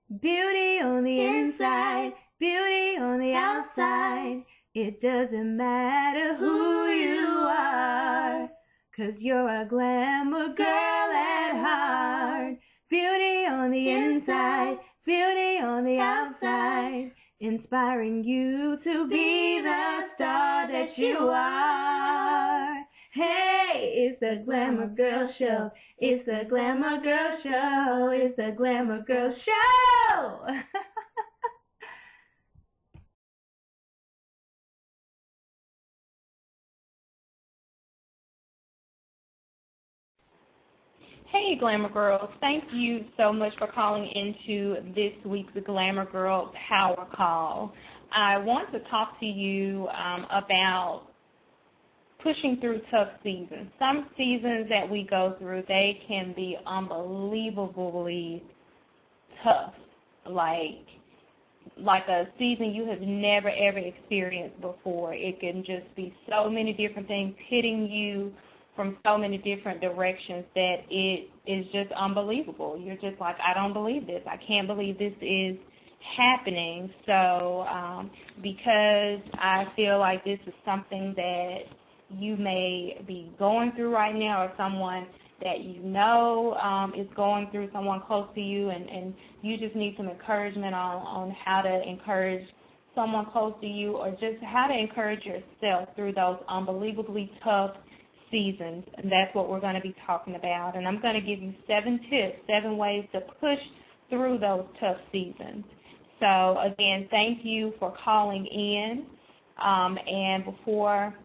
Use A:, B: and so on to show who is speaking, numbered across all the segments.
A: Beauty on the inside, beauty on the outside. It doesn't matter who you are, 'cause you're a glamour girl at heart. Beauty on the inside, beauty on the outside, inspiring you to be the star that you are. Hey, it's the Glamour Girl Show. It's the Glamour Girl Show. It's the Glamour Girl Show.
B: Hey, Glamour Girls. Thank you so much for calling into this week's Glamour Girl Power Call. I want to talk to you about pushing through tough seasons. Some seasons that we go through, they can be unbelievably tough, like a season you have never, ever experienced before. It can just be so many different things hitting you from so many different directions that it is just unbelievable. You're just like, I don't believe this. I can't believe this is happening. So because I feel like this is something that you may be going through right now, or someone that you know is going through, someone close to you, and you just need some encouragement on how to encourage someone close to you, or just how to encourage yourself through those unbelievably tough seasons. And that's what we're going to be talking about. And I'm going to give you 7 tips, 7 ways to push through those tough seasons. So, again, thank you for calling in. And before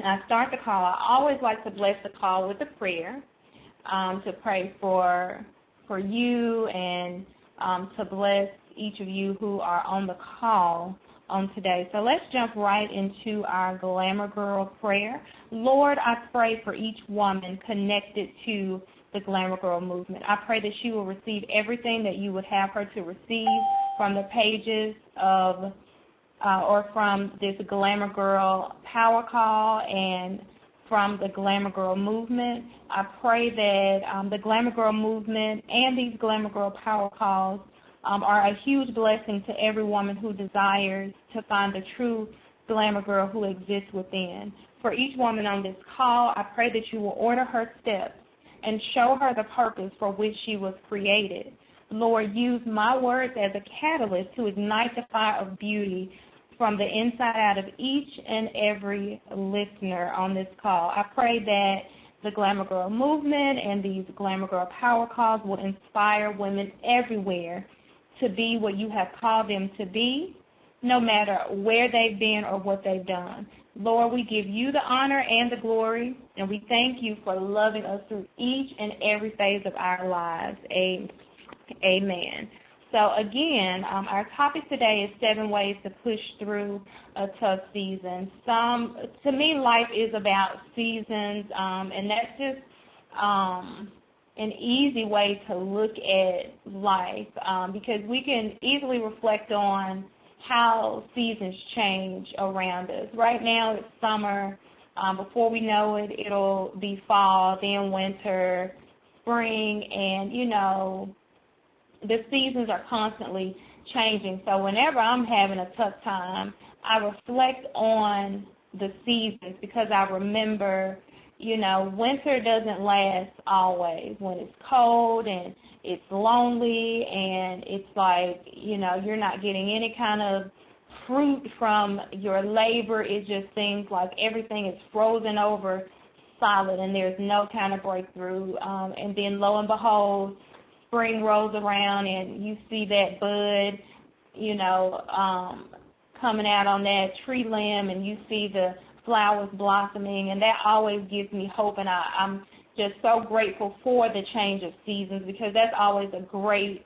B: I start the call, I always like to bless the call with a prayer, to pray for you and to bless each of you who are on the call on today. So let's jump right into our Glamour Girl prayer. Lord, I pray for each woman connected to the Glamour Girl movement. I pray that she will receive everything that you would have her to receive from the pages of or from this Glamour Girl Power Call and from the Glamour Girl movement. I pray that the Glamour Girl movement and these Glamour Girl Power Calls are a huge blessing to every woman who desires to find the true Glamour Girl who exists within. For each woman on this call, I pray that you will order her steps and show her the purpose for which she was created. Lord, use my words as a catalyst to ignite the fire of beauty from the inside out of each and every listener on this call. I pray that the Glamour Girl movement and these Glamour Girl Power Calls will inspire women everywhere to be what you have called them to be, no matter where they've been or what they've done. Lord, we give you the honor and the glory, and we thank you for loving us through each and every phase of our lives. Amen. So again, our topic today is 7 ways to push through a tough season. To me, life is about seasons, and that's just an easy way to look at life, because we can easily reflect on how seasons change around us. Right now it's summer. Before we know it, it'll be fall, then winter, spring, and, the seasons are constantly changing. So whenever I'm having a tough time, I reflect on the seasons, because I remember, winter doesn't last always. When it's cold and it's lonely and it's like, you're not getting any kind of fruit from your labor, it just seems like everything is frozen over solid and there's no kind of breakthrough. And then lo and behold, spring rolls around and you see that bud, coming out on that tree limb, and you see the flowers blossoming, and that always gives me hope, and I'm just so grateful for the change of seasons, because that's always a great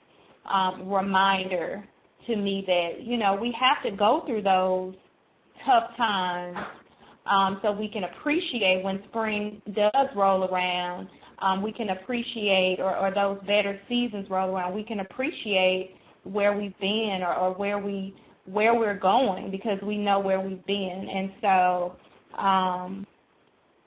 B: reminder to me that, we have to go through those tough times so we can appreciate when spring does roll around. We can appreciate, or those better seasons roll around, we can appreciate where we've been or where we're going, because we know where we've been. And so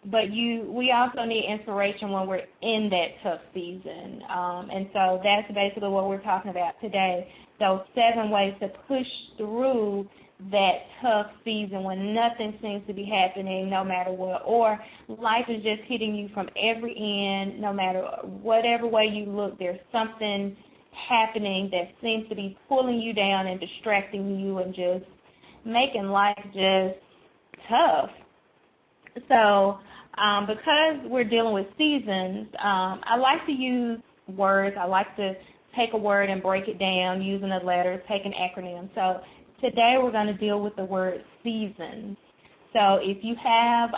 B: but we also need inspiration when we're in that tough season. And so that's basically what we're talking about today, those 7 ways to push through that tough season when nothing seems to be happening no matter what, or life is just hitting you from every end. No matter whatever way you look, there's something happening that seems to be pulling you down and distracting you and just making life just tough. So because we're dealing with seasons, I like to use words. I like to take a word and break it down using a letter, take an acronym. So today we're going to deal with the word seasons. So if you have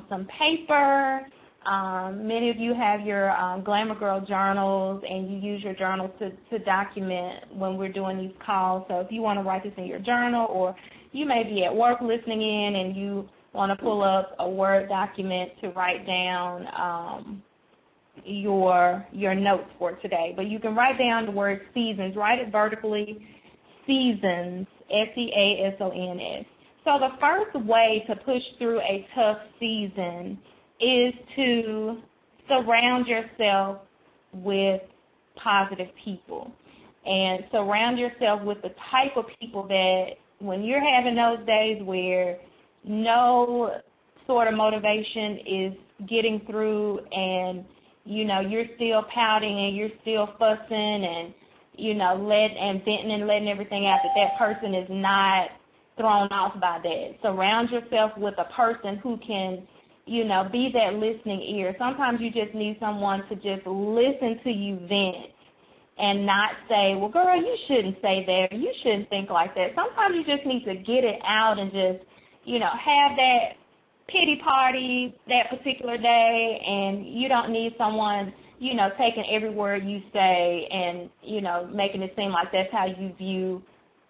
B: some paper, many of you have your Glamour Girl journals, and you use your journals to document when we're doing these calls. So if you want to write this in your journal, or you may be at work listening in and you want to pull up a Word document to write down your notes for today. But you can write down the word seasons, write it vertically, seasons, seasons. So the first way to push through a tough season is to surround yourself with positive people, and surround yourself with the type of people that when you're having those days where no sort of motivation is getting through, and you're still pouting and you're still fussing and venting and letting everything out, that person is not thrown off by that. Surround yourself with a person who can be that listening ear. Sometimes you just need someone to just listen to you vent and not say, well, girl, you shouldn't say that, or you shouldn't think like that. Sometimes you just need to get it out and just, have that pity party that particular day, and you don't need someone, taking every word you say and, making it seem like that's how you view,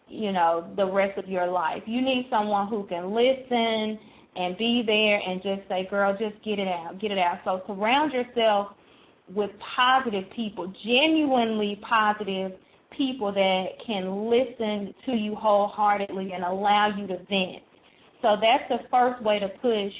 B: the rest of your life. You need someone who can listen and be there and just say, girl, just get it out, get it out. So surround yourself with positive people, genuinely positive people that can listen to you wholeheartedly and allow you to vent. So that's the first way to push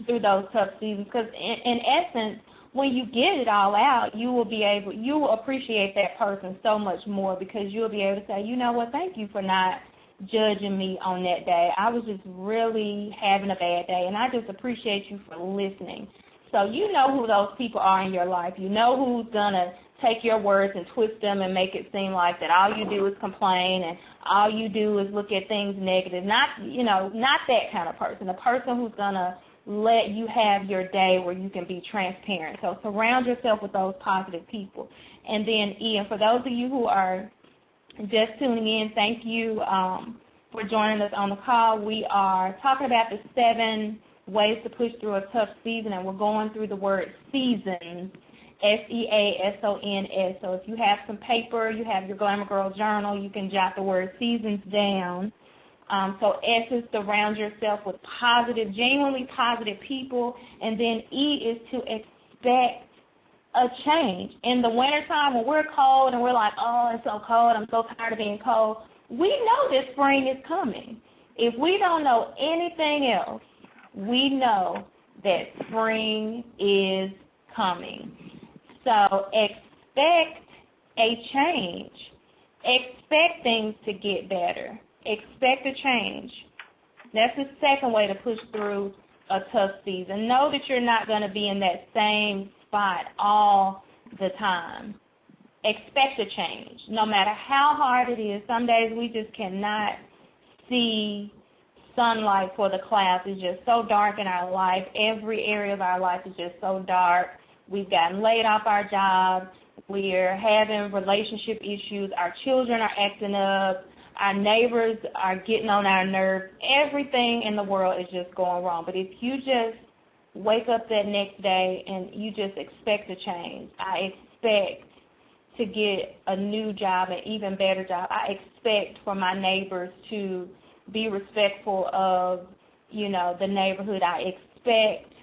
B: through those tough seasons, because in essence, when you get it all out, you will appreciate that person so much more, because you'll be able to say, you know what, thank you for not judging me on that day. I was just really having a bad day, and I just appreciate you for listening. So you know who those people are in your life. You know who's going to take your words and twist them and make it seem like that all you do is complain and all you do is look at things negative. Not that kind of person. A person who's going to let you have your day where you can be transparent. So surround yourself with those positive people. And then, Ian, for those of you who are just tuning in, thank you for joining us on the call. We are talking about the 7 ways to push through a tough season, and we're going through the word seasons, seasons. So if you have some paper, you have your Glamour Girl journal, you can jot the word seasons down. So S is surround yourself with positive, genuinely positive people, and then E is to expect a change. In the wintertime, when we're cold and we're like, oh, it's so cold, I'm so tired of being cold, we know that spring is coming. If we don't know anything else, we know that spring is coming. So expect a change. Expect things to get better. Expect a change. That's the second way to push through a tough season. Know that you're not going to be in that same spot all the time. Expect a change. No matter how hard it is, some days we just cannot see sunlight for the clouds. It's just so dark in our life. Every area of our life is just so dark. We've gotten laid off our jobs. We're having relationship issues. Our children are acting up. Our neighbors are getting on our nerves. Everything in the world is just going wrong. But if you just wake up that next day and you just expect a change, I expect to get a new job, an even better job. I expect for my neighbors to be respectful of, the neighborhood. I expect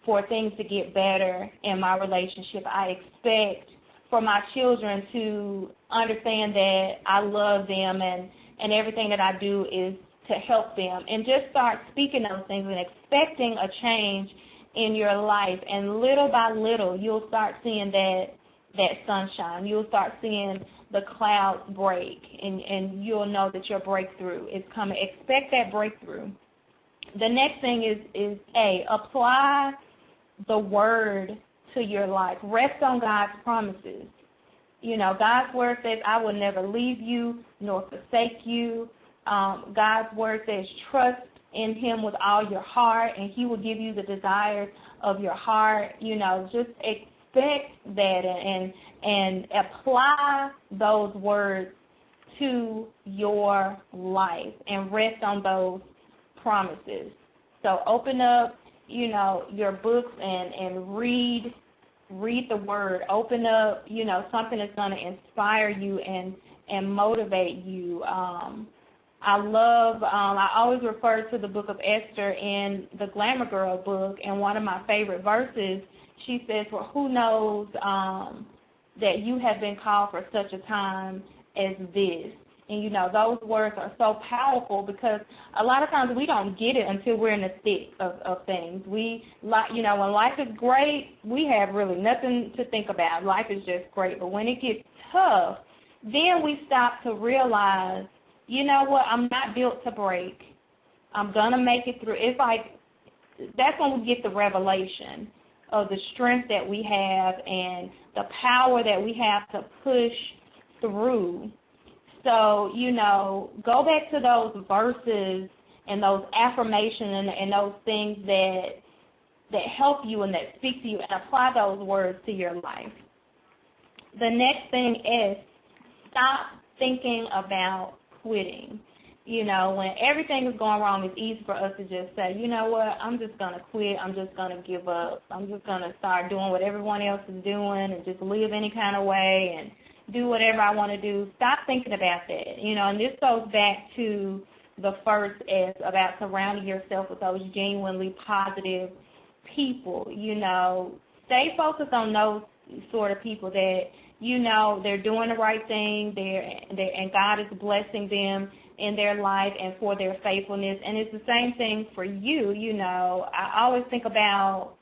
B: for things to get better in my relationship. I expect for my children to understand that I love them and everything that I do is to help them. And just start speaking those things and expecting a change in your life, and little by little you'll start seeing that sunshine. You'll start seeing the clouds break, and you'll know that your breakthrough is coming. Expect that breakthrough. The next thing is apply the word to your life. Rest on God's promises. You know, God's word says, I will never leave you nor forsake you. God's word says, trust in him with all your heart, and he will give you the desires of your heart. You know, just expect that and apply those words to your life and rest on those promises. So open up, you know, your books and read the word. Open up, you know, something that's going to inspire you and motivate you. I always refer to the book of Esther in the Glamour Girl book, and one of my favorite verses, she says, well, who knows that you have been called for such a time as this? And, you know, those words are so powerful because a lot of times we don't get it until we're in the thick of things. You know, when life is great, we have really nothing to think about. Life is just great. But when it gets tough, then we stop to realize, you know what, I'm not built to break. I'm going to make it through. It's like that's when we get the revelation of the strength that we have and the power that we have to push through. So, you know, go back to those verses and those affirmations and those things that help you and that speak to you, and apply those words to your life. The next thing is stop thinking about quitting. You know, when everything is going wrong, it's easy for us to just say, you know what, I'm just going to quit. I'm just going to give up. I'm just going to start doing what everyone else is doing and just live any kind of way and do whatever I want to do. Stop thinking about that. You know, and this goes back to the first S about surrounding yourself with those genuinely positive people. You know, stay focused on those sort of people that, you know, they're doing the right thing, and God is blessing them in their life and for their faithfulness. And it's the same thing for you. You know, I always think about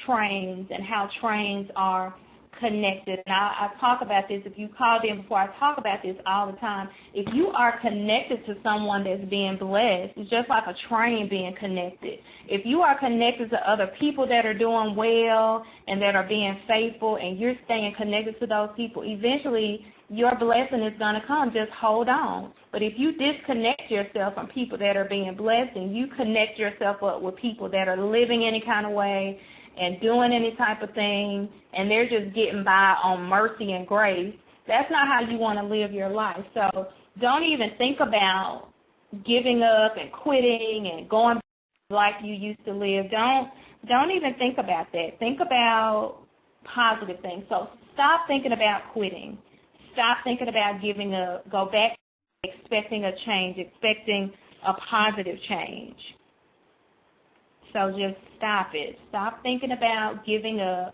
B: trains and how trains are connected. And I talk about this. If you called in before, I talk about this all the time. If you are connected to someone that's being blessed, it's just like a train being connected. If you are connected to other people that are doing well and that are being faithful, and you're staying connected to those people, eventually your blessing is going to come. Just hold on. But if you disconnect yourself from people that are being blessed, and you connect yourself up with people that are living any kind of way and doing any type of thing, and they're just getting by on mercy and grace, that's not how you want to live your life. So don't even think about giving up and quitting and going back like you used to live. Don't even think about that. Think about positive things. So stop thinking about quitting. Stop thinking about giving up. Go back expecting a change, expecting a positive change. So just stop it. Stop thinking about giving up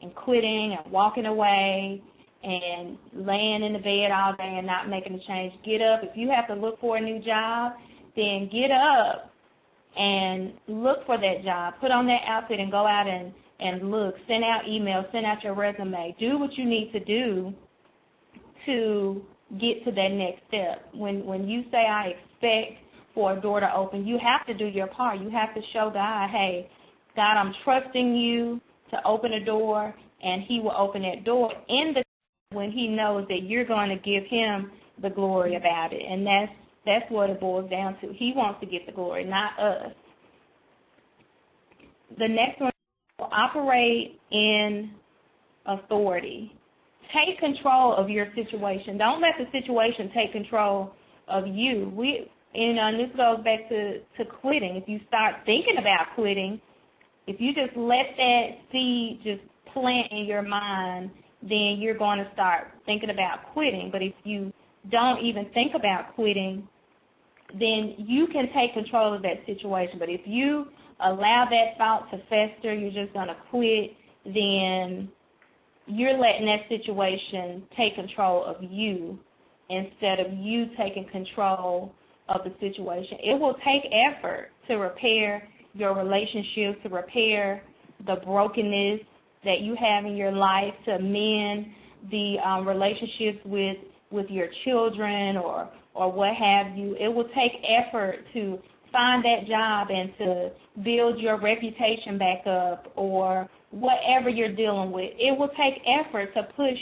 B: and quitting and walking away and laying in the bed all day and not making a change. Get up. If you have to look for a new job, then get up and look for that job. Put on that outfit and go out and look. Send out emails. Send out your resume. Do what you need to do to get to that next step. When you say, I expect for a door to open, you have to do your part. You have to show God, hey, God, I'm trusting you to open a door, and he will open that door in the when he knows that you're going to give him the glory about it. And that's what it boils down to. He wants to get the glory, not us. The next one, operate in authority. Take control of your situation. Don't let the situation take control of you. And this goes back to quitting. If you start thinking about quitting, if you just let that seed just plant in your mind, then you're going to start thinking about quitting. But if you don't even think about quitting, then you can take control of that situation. But if you allow that thought to fester, you're just going to quit, then you're letting that situation take control of you instead of you taking control of the situation. It will take effort to repair your relationships, to repair the brokenness that you have in your life, to mend the relationships with your children or what have you. It will take effort to find that job and to build your reputation back up or whatever you're dealing with. It will take effort to push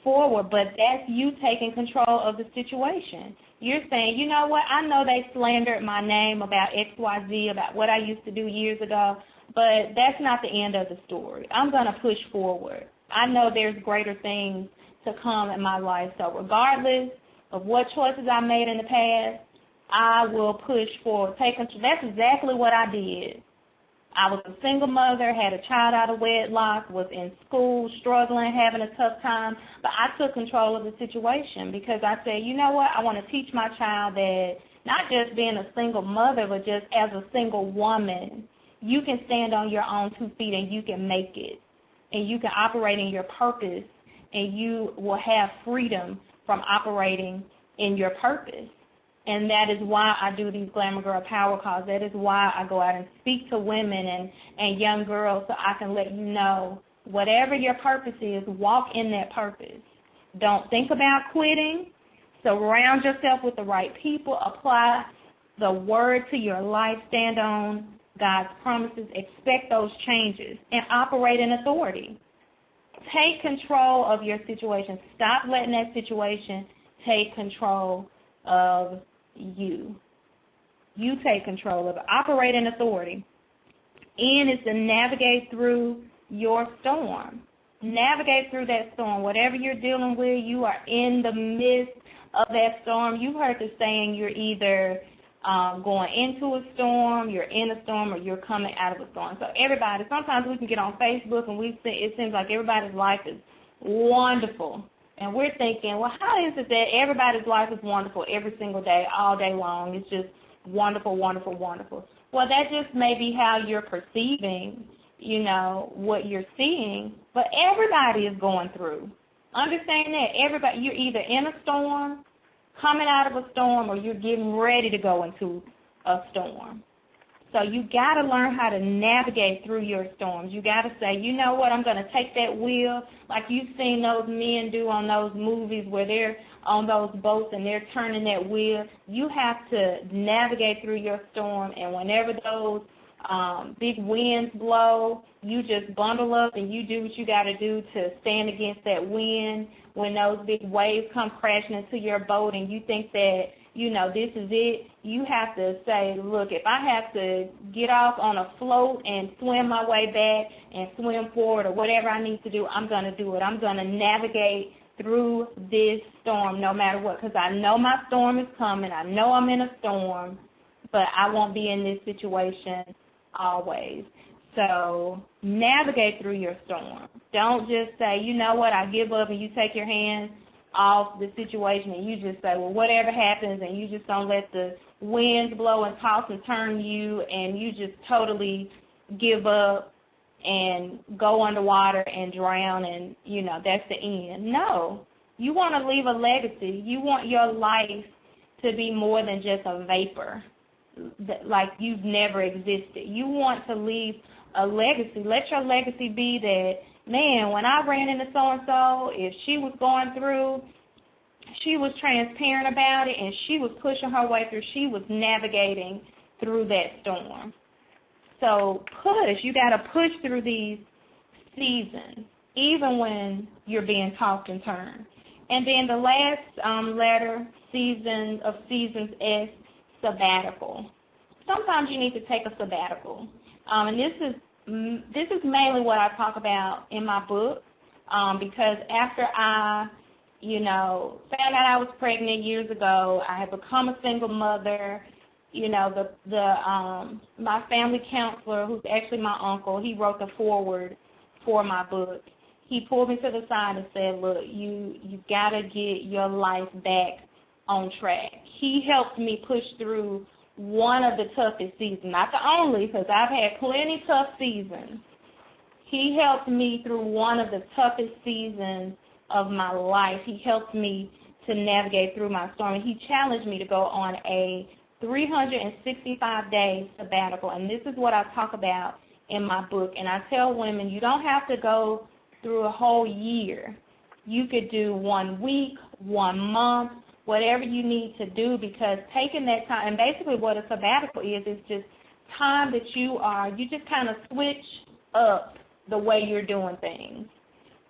B: forward, but that's you taking control of the situation. You're saying, you know what, I know they slandered my name about XYZ, about what I used to do years ago, but that's not the end of the story. I'm going to push forward. I know there's greater things to come in my life. So regardless of what choices I made in the past, I will push forward. That's exactly what I did. I was a single mother, had a child out of wedlock, was in school, struggling, having a tough time, but I took control of the situation because I said, you know what, I want to teach my child that not just being a single mother, but just as a single woman, you can stand on your own 2 feet and you can make it, and you can operate in your purpose, and you will have freedom from operating in your purpose. And that is why I do these Glamour Girl Power Calls. That is why I go out and speak to women and young girls so I can let you know whatever your purpose is, walk in that purpose. Don't think about quitting. Surround yourself with the right people. Apply the word to your life. Stand on God's promises. Expect those changes and operate in authority. Take control of your situation. Stop letting that situation take control of you. You take control of it. Operate in authority. N is to navigate through your storm. Navigate through that storm. Whatever you're dealing with, you are in the midst of that storm. You've heard the saying, you're either going into a storm, you're in a storm, or you're coming out of a storm. So everybody, sometimes we can get on Facebook and it seems like everybody's life is wonderful. And we're thinking, well, how is it that everybody's life is wonderful every single day, all day long? It's just wonderful, wonderful, wonderful. Well, that just may be how you're perceiving, what you're seeing. But everybody is going through. Understand that. You're either in a storm, coming out of a storm, or you're getting ready to go into a storm. So you got to learn how to navigate through your storms. You got to say, you know what, I'm going to take that wheel, like you've seen those men do on those movies where they're on those boats and they're turning that wheel. You have to navigate through your storm, and whenever those big winds blow, you just bundle up and you do what you got to do to stand against that wind. When those big waves come crashing into your boat and you think that, this is it, you have to say, look, if I have to get off on a float and swim my way back and swim forward or whatever I need to do, I'm going to do it. I'm going to navigate through this storm no matter what, because I know my storm is coming. I know I'm in a storm, but I won't be in this situation always. So navigate through your storm. Don't just say, you know what, I give up, and you take your hands off the situation and you just say, well, whatever happens, and you just don't let the winds blow and toss and turn you, and you just totally give up and go underwater and drown, and, that's the end. No. You want to leave a legacy. You want your life to be more than just a vapor, like you've never existed. You want to leave a legacy. Let your legacy be that, man, when I ran into so-and-so, if she was going through, she was transparent about it, and she was pushing her way through. She was navigating through that storm. So push. You got to push through these seasons, even when you're being tossed and turned. And then the last letter, seasons, S, sabbatical. Sometimes you need to take a sabbatical. And this is mainly what I talk about in my book, because after I, found out I was pregnant years ago, I had become a single mother. My family counselor, who's actually my uncle, he wrote the foreword for my book. He pulled me to the side and said, look, you got to get your life back on track. He helped me push through one of the toughest seasons, not the only, because I've had plenty tough seasons. He helped me through one of the toughest seasons of my life. He helped me to navigate through my storm, and he challenged me to go on a 365-day sabbatical, and this is what I talk about in my book. And I tell women you don't have to go through a whole year. You could do 1 week, 1 month, whatever you need to do, because taking that time, and basically what a sabbatical is just time that you just kind of switch up the way you're doing things.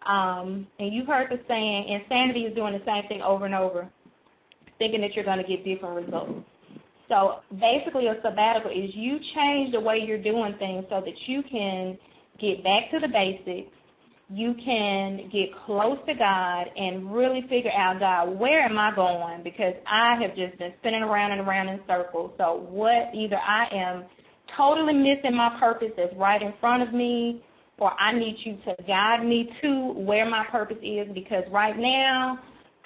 B: And you've heard the saying, insanity is doing the same thing over and over, thinking that you're going to get different results. So basically a sabbatical is you change the way you're doing things so that you can get back to the basics, you can get close to God and really figure out, God, where am I going? Because I have just been spinning around and around in circles. So either I am totally missing my purpose that's right in front of me, or I need you to guide me to where my purpose is, because right now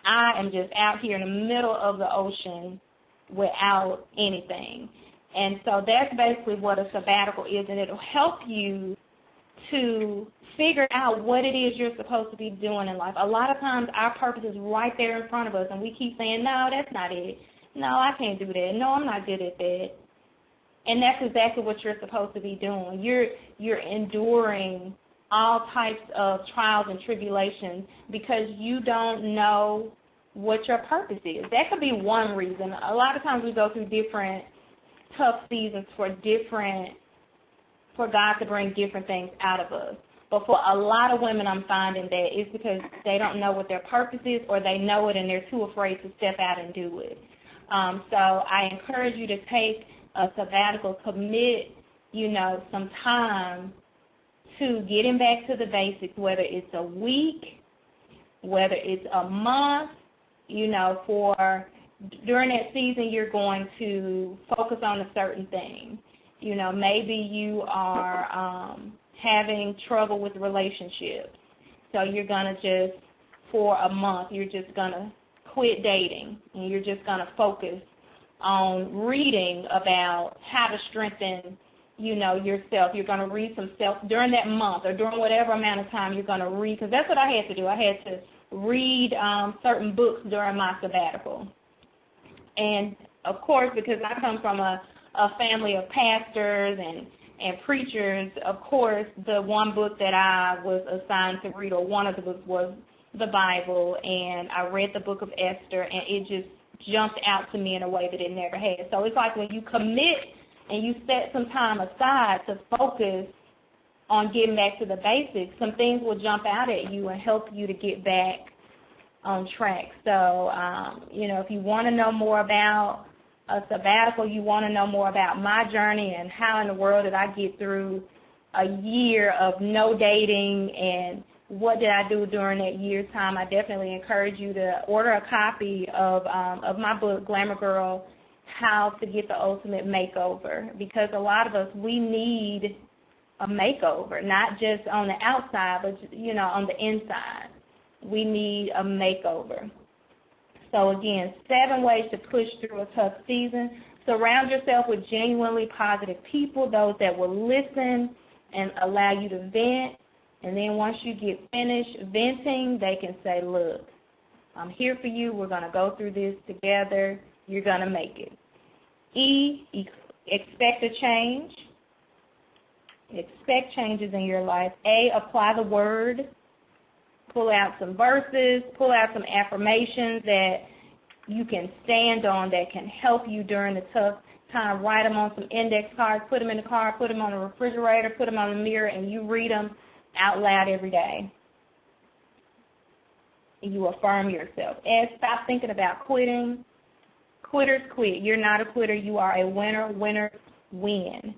B: I am just out here in the middle of the ocean without anything. And so that's basically what a sabbatical is, and it'll help you to figure out what it is you're supposed to be doing in life. A lot of times our purpose is right there in front of us, and we keep saying, no, that's not it. No, I can't do that. No, I'm not good at that. And that's exactly what you're supposed to be doing. You're enduring all types of trials and tribulations because you don't know what your purpose is. That could be one reason. A lot of times we go through different tough seasons for God to bring different things out of us. But for a lot of women, I'm finding that it's because they don't know what their purpose is, or they know it and they're too afraid to step out and do it. So I encourage you to take a sabbatical, commit, some time to getting back to the basics, whether it's a week, whether it's a month, during that season you're going to focus on a certain thing. Maybe you are having trouble with relationships. So you're going to for a month, you're just going to quit dating, and you're just going to focus on reading about how to strengthen, yourself. You're going to read some self during that month, or during whatever amount of time you're going to read, because that's what I had to do. I had to read certain books during my sabbatical. And, of course, because I come from a family of pastors and preachers, of course, the one book that I was assigned to read, or one of the books, was the Bible, and I read the book of Esther, and it just jumped out to me in a way that it never had. So it's like when you commit and you set some time aside to focus on getting back to the basics, some things will jump out at you and help you to get back on track. So, if you want to know more about a sabbatical, you want to know more about my journey and how in the world did I get through a year of no dating and what did I do during that year's time, I definitely encourage you to order a copy of my book, Glamour Girl, How to Get the Ultimate Makeover, because a lot of us, we need a makeover, not just on the outside, but, on the inside. We need a makeover. So, again, 7 ways to push through a tough season. Surround yourself with genuinely positive people, those that will listen and allow you to vent. And then once you get finished venting, they can say, look, I'm here for you. We're going to go through this together. You're going to make it. E, expect a change. Expect changes in your life. A, apply the word. Pull out some verses. Pull out some affirmations that you can stand on that can help you during the tough time. Write them on some index cards. Put them in the car. Put them on the refrigerator. Put them on the mirror, and you read them out loud every day. You affirm yourself. And stop thinking about quitting. Quitters quit. You're not a quitter. You are a winner. Winners win.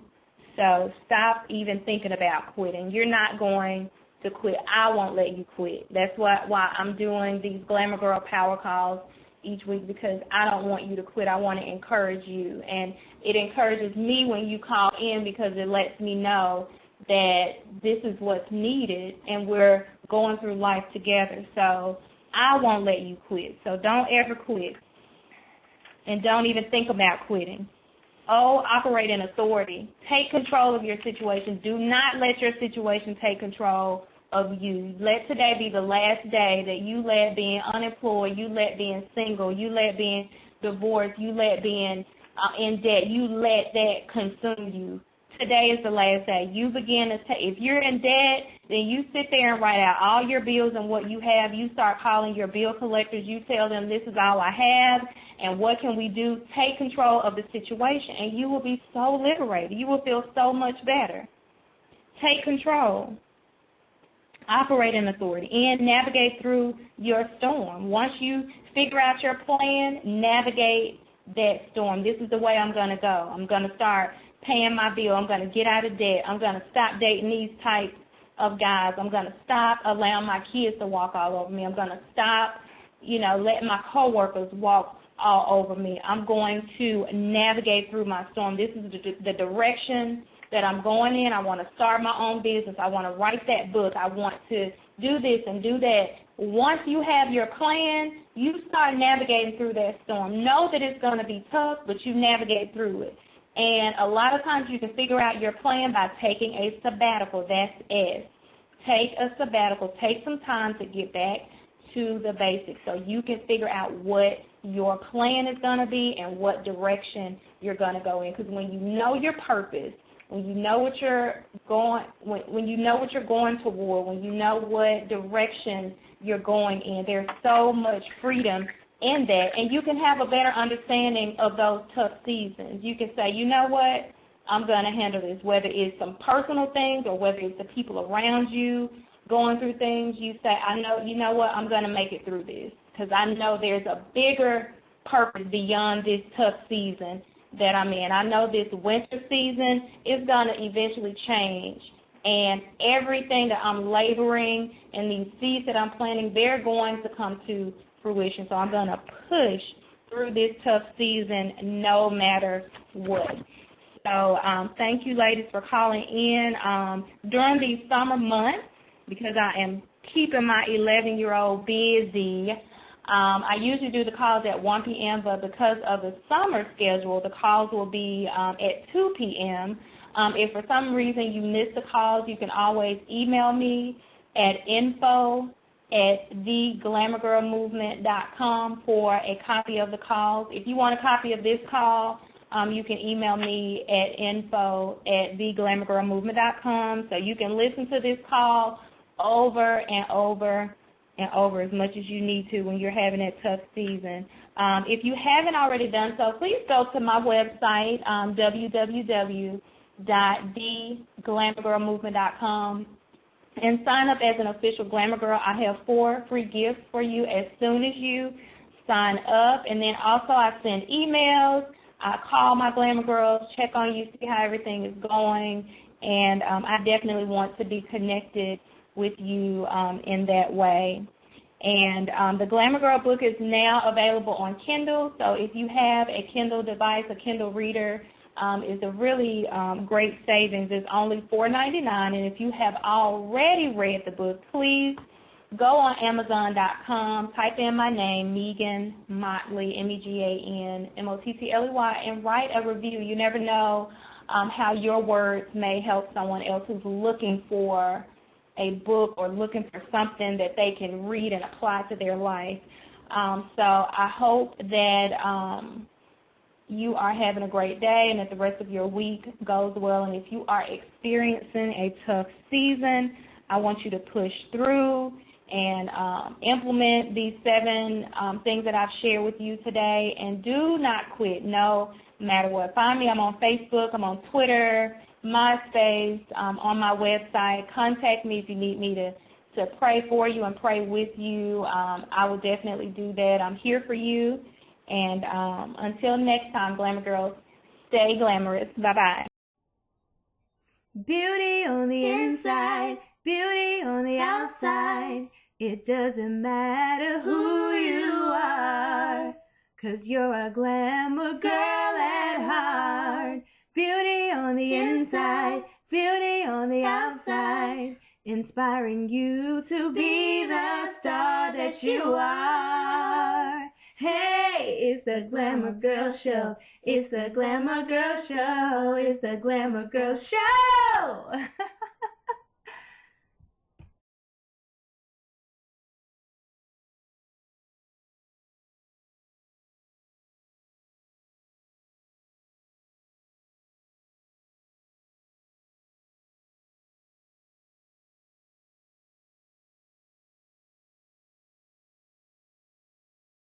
B: So stop even thinking about quitting. You're not going to quit. I won't let you quit. That's why I'm doing these Glamour Girl power calls each week, because I don't want you to quit. I want to encourage you. And it encourages me when you call in, because it lets me know that this is what's needed and we're going through life together. So I won't let you quit. So don't ever quit. And don't even think about quitting. O, operate in authority. Take control of your situation. Do not let your situation take control of you. Let today be the last day that you let being unemployed, you let being single, you let being divorced, you let being in debt, you let that consume you. Today is the last day. You begin to if you're in debt, then you sit there and write out all your bills and what you have. You start calling your bill collectors. You tell them, this is all I have, and what can we do? Take control of the situation, and you will be so liberated. You will feel so much better. Take control. Operate in authority and navigate through your storm. Once you figure out your plan, navigate that storm. This is the way I'm going to go. I'm going to start paying my bill. I'm going to get out of debt. I'm going to stop dating these types of guys. I'm going to stop allowing my kids to walk all over me. I'm going to stop, letting my coworkers walk all over me. I'm going to navigate through my storm. This is the direction that I'm going in. I want to start my own business. I want to write that book. I want to do this and do that. Once you have your plan, you start navigating through that storm. Know that it's going to be tough, but you navigate through it. And a lot of times you can figure out your plan by taking a sabbatical. That's S. Take a sabbatical. Take some time to get back to the basics so you can figure out what your plan is going to be and what direction you're going to go in. Because when you know your purpose, when you know what you're going, when you know what you're going toward, when you know what direction you're going in, there's so much freedom in that, and you can have a better understanding of those tough seasons. You can say, you know what, I'm going to handle this, whether it's some personal things or whether it's the people around you going through things. You say, you know what, I'm going to make it through this because I know there's a bigger purpose beyond this tough season that I'm in. I know this winter season is going to eventually change, and everything that I'm laboring and these seeds that I'm planting, they're going to come to fruition. So I'm going to push through this tough season no matter what. So thank you, ladies, for calling in during these summer months because I am keeping my 11-year-old busy. I usually do the calls at 1 p.m., but because of the summer schedule, the calls will be at 2 p.m. If for some reason you miss the calls, you can always email me at info@theglamourgirlmovement.com for a copy of the calls. If you want a copy of this call, you can email me at info@theglamourgirlmovement.com so you can listen to this call over and over and over as much as you need to when you're having that tough season. If you haven't already done so, please go to my website, www.theglamourgirlmovement.com, and sign up as an official Glamour Girl. I have 4 free gifts for you as soon as you sign up. And then also I send emails. I call my Glamour Girls, check on you, see how everything is going. And I definitely want to be connected with you in that way. And the Glamour Girl book is now available on Kindle. So if you have a Kindle device, a Kindle reader, is a really great savings. It's only $4.99, and if you have already read the book, please go on Amazon.com, type in my name, Megan Motley, MEGAN-MOTTLEY, and write a review. You never know how your words may help someone else who's looking for a book or looking for something that they can read and apply to their life. So I hope that you are having a great day and that the rest of your week goes well. And if you are experiencing a tough season, I want you to push through and implement these 7 things that I've shared with you today. And do not quit no matter what. Find me. I'm on Facebook. I'm on Twitter, MySpace, on my website. Contact me if you need me to pray for you and pray with you. I will definitely do that. I'm here for you. And until next time, Glamour Girls, stay glamorous. Bye-bye.
A: Beauty on the inside, beauty on the outside. It doesn't matter who you are, 'cause you're a glamour girl at heart. Beauty on the inside, beauty on the outside, inspiring you to be the star that you are. Hey, it's the Glamour Girl Show. It's the Glamour Girl Show. It's the Glamour Girl Show.